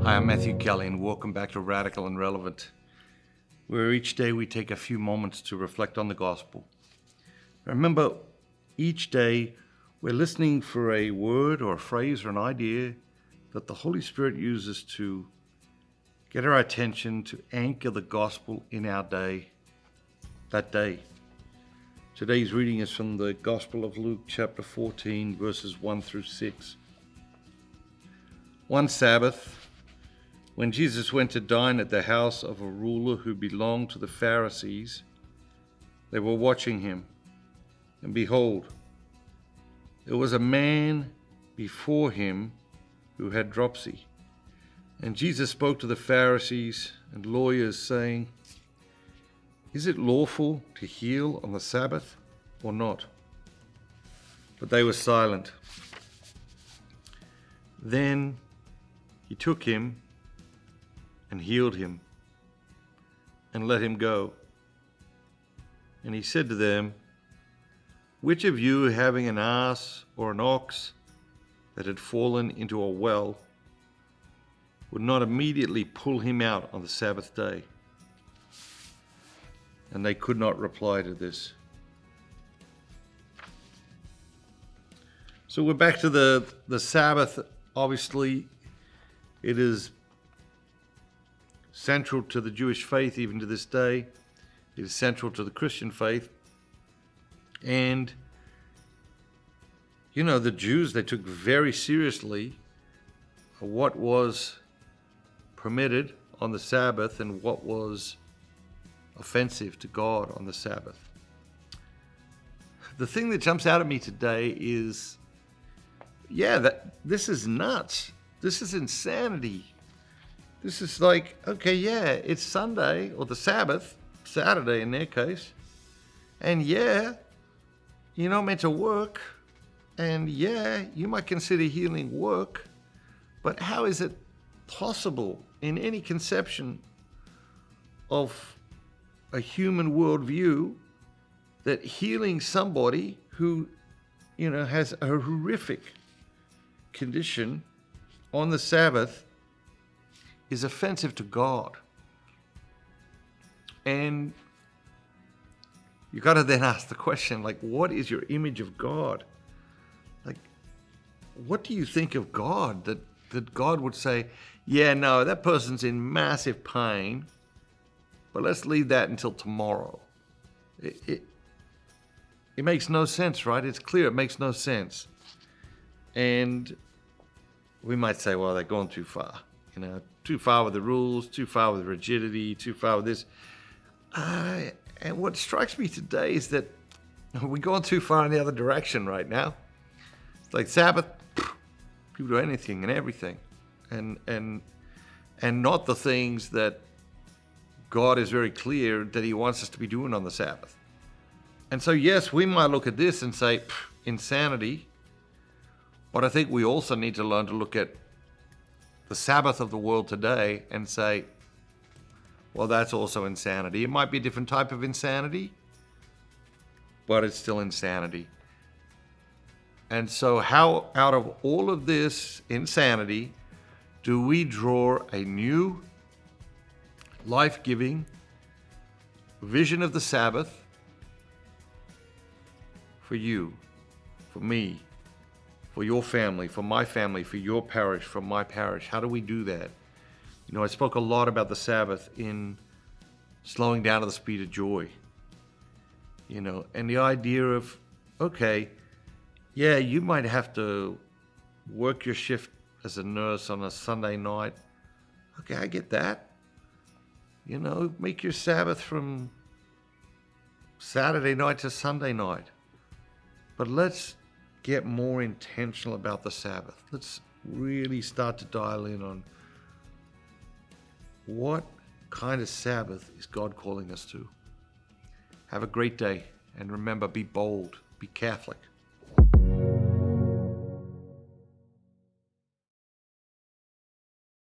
Hi, I'm Matthew Kelly, and welcome back to Radical and Relevant, where each day we take a few moments to reflect on the gospel. Remember, each day we're listening for a word or a phrase or an idea that the Holy Spirit uses to get our attention, to anchor the gospel in our day, that day. Today's reading is from the Gospel of Luke, chapter 14, verses 1 through 6. One Sabbath, when Jesus went to dine at the house of a ruler who belonged to the Pharisees, they were watching him. And behold, there was a man before him who had dropsy. And Jesus spoke to the Pharisees and lawyers, saying, "Is it lawful to heal on the Sabbath or not?" But they were silent. Then he took him and healed him and let him go. And he said to them, "Which of you, having an ass or an ox that had fallen into a well, would not immediately pull him out on the Sabbath day?" And they could not reply to this. So we're back to the Sabbath. Obviously, it is central to the Jewish faith even to this day. It is central to the Christian faith. And, the Jews, they took very seriously what was permitted on the Sabbath and what was offensive to God on the Sabbath. The thing that jumps out at me today is, this is nuts. This is insanity. This is like, it's Sunday, or the Sabbath, Saturday in their case, and you're not meant to work, and you might consider healing work, but how is it possible in any conception of a human worldview that healing somebody who, has a horrific condition on the Sabbath is offensive to God? And you got to then ask the question, what is your image of God? What do you think of God that God would say, that person's in massive pain, but let's leave that until tomorrow? It makes no sense, right? It's clear it makes no sense. And we might say, well, they're going too far. Too far with the rules, too far with rigidity, too far with this. And what strikes me today is that we're going too far in the other direction right now. It's like Sabbath, people do anything and everything. And not the things that God is very clear that he wants us to be doing on the Sabbath. And so, yes, we might look at this and say, insanity. But I think we also need to learn to look at the Sabbath of the world today and say, well, that's also insanity. It might be a different type of insanity, but it's still insanity. And so how, out of all of this insanity, do we draw a new, life-giving vision of the Sabbath for you, for me, for your family, for my family, for your parish, for my parish? How do we do that? I spoke a lot about the Sabbath in slowing down to the speed of joy. And the idea of, you might have to work your shift as a nurse on a Sunday night. Okay, I get that. Make your Sabbath from Saturday night to Sunday night. But let's get more intentional about the Sabbath. Let's really start to dial in on what kind of Sabbath is God calling us to. Have a great day, and remember, be bold, be Catholic.